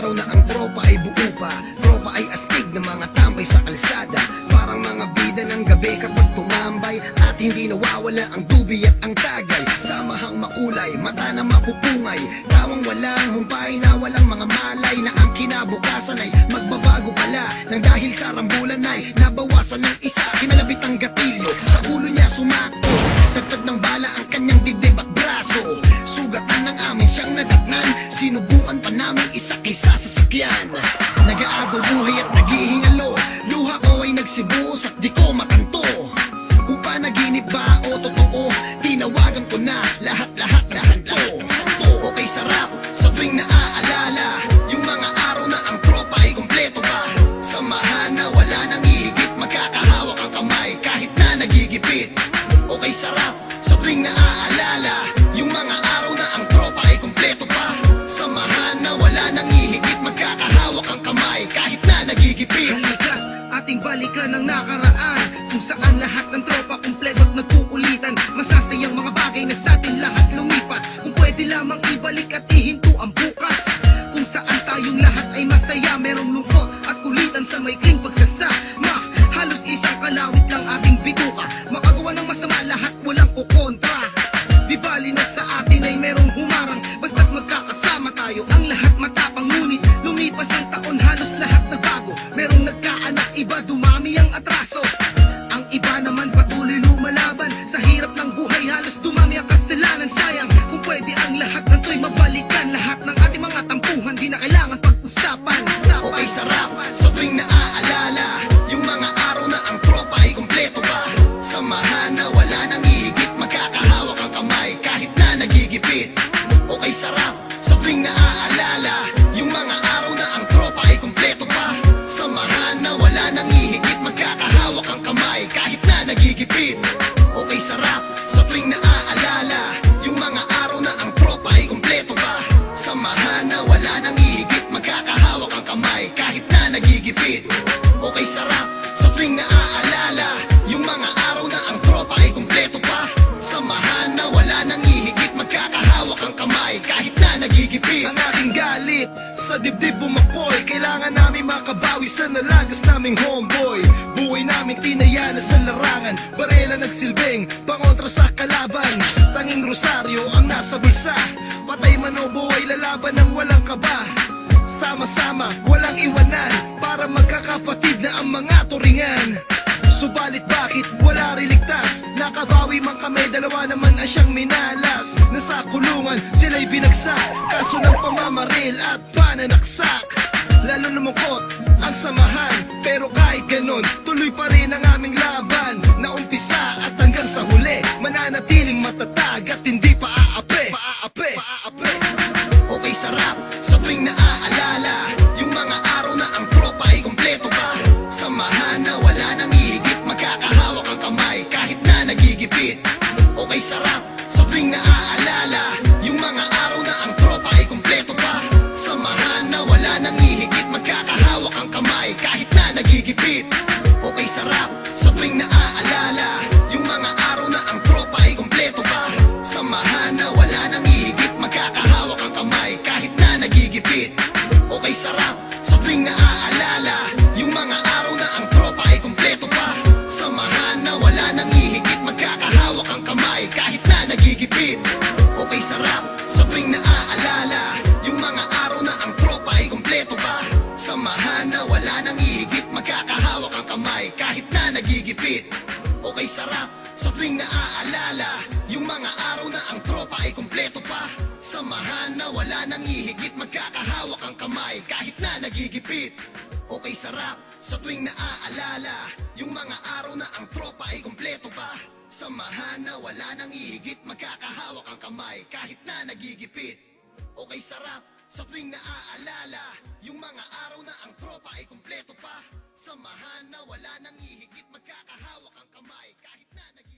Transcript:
araw na ang tropa ay buo pa. Tropa ay astig na mga tambay sa kalsada, parang mga bida ng gabi kapag tumambay. At hindi nawawala ang dubi at ang tagay, samahang makulay, mata na mapupungay, tawang walang humpay na walang mga malay, na ang kinabukasan ay magbabago pala, nang dahil sa rambulan ay nabawasan ng isa. Kinalabit ang gatilyo, sa ulo niya sumakto, dagdag ng bala ang kanyang dibdib at braso. Sugatan ng amin siyang nadatnan, sinubukan pa namin isa-isa sa sakyan. Nag-aagaw buhay at naghihingalo, luha ko ay nagsibuos at di ko makanto. Kung panaginip ba o totoo, tinawagan ko na lahat-lahat ng santo. Okay, sarap sa tuwing naaalala yung mga araw na ang tropa ay kumpleto pa. Samahan na wala nang ihigit, magkakahawak ang kamay kahit na nagigipit. Okay, sarap sa tuwing naaalala yung mga araw na ang tropa ay kumpleto pa. Samahan na wala nang ihigit, magkakahawak ang kamay kahit na nagigipit. Halika, ating balikan ang nakaraan, kung saan lahat ng tropa kumpleto at nagkukulitan. Masasayang mga bagay na sa atin lahat lumipas, kung pwede lamang ibalik at ihinto ang bukas. Kung saan tayong lahat ay masaya, merong lungkot at kulitan sa maikling pagsasama. Halos isang kalawit lang ating bituka, makagawa ng masama lahat walang kukontra. Di bali na sa atin ay merong humarang, basta't magkakasama tayo. Ang lahat matapang ngunit lumipas ang taon, halos lahat nagbago. Merong nagkaanak, iba dumami ang atraso. Ang iba naman patuloy lumalaban, sa hirap ng buhay halos dumami ang kasalanan. Sayang kung pwede ang lahat ng to'y mabalikan, lahat ng ating mga tampuhan di na kailangan pag-usapan. Okay, sarap sa tuwing naaalala yung mga araw na ang tropa ay kumpleto pa. Samahan na wala nang ihigit, magkakahawak ang kamay kahit na nagigipit. Okay, sarap sa tuwing naaalala yung mga araw na ang tropa ay kumpleto pa. Samahan na wala nang ihigit, magkakahawak ang kamay kahit na nagigipit. Okay, sarap sa tuwing naaalala yung mga araw na ang tropa ay kumpleto pa. Samahan na wala nang ihigit, magkakahawak ang kamay kahit na nagigipit. Okay, sarap sa tuwing naaalala yung mga araw na ang tropa ay kumpleto pa. Samahan na wala nang ihigit, magkakahawak ang kamay kahit na nagigipit. Ang aking galit sa dibdib bumapoy, kailangan namin makabawi sa nalagas naming homeboy. Buhay namin tinaya na sa larangan, barela nagsilbing pangontra sa kalaban. Tanging rosaryo ang nasa bulsa, patay man o buhay lalaban ng walang kaba. Sama-sama, walang iwanan, para magkakapatid na ang mga turingan. Subalit bakit wala riligtas? Nakabawi man kami, dalawa naman ang siyang minalas. Nasa kulungan, sila'y binagsak, kaso ng pamamaril at pananaksak. Lalo lumungkot ang samahan, pero kahit ganon, tuloy pa rin ang aming laban. Naumpisa at hanggang sa huli, mananatiling matatag at hindi paaape. Okay, sarap sa tuwing naaalala yung mga araw na ang tropa ay kumpleto pa. Samahan na wala nang ihigit, magkakahawak ang kamay kahit na nagigipit. Okay, sarap sa tuwing naaalala yung mga araw na ang tropa ay kumpleto pa. Samahan na wala nang ihigit, magkakahawak ang kamay kahit na nagigipit. Okay, sarap sa tuwing naaalala yung mga araw na ang tropa ay kumpleto pa. Samahan na wala nang ihigit, magkakahawak ang kamay kahit na nagigipit. Okay, sarap sa tuwing naaalala yung mga araw na ang tropa ay kumpleto pa. Samahan na wala nang ihigit, magkakahawak ang kamay kahit na nagigipit. Okay, sarap sa tuwing naaalala yung mga araw na ang tropa ay kumpleto pa. Samahan na wala nang ihigit, magkakahawak ang kamay kahit na nagigipit. Okay, sarap sa tuwing naaalala yung mga araw na ang tropa ay kumpleto pa. Samahan na wala nang ihigit, magkakahawak ang kamay kahit na nagigipit. Okay, sarap sa tuwing naaalala yung mga araw na ang tropa ay kumpleto pa. Samahan na wala nang ihigit, magkakahawak ang kamay kahit na nagigipit. Okay, sarap sa tuwing naaalala yung mga araw na ang tropa ay kumpleto pa. Samahan na wala nang ihigit, magkakahawak ang kamay kahit na nagigipit.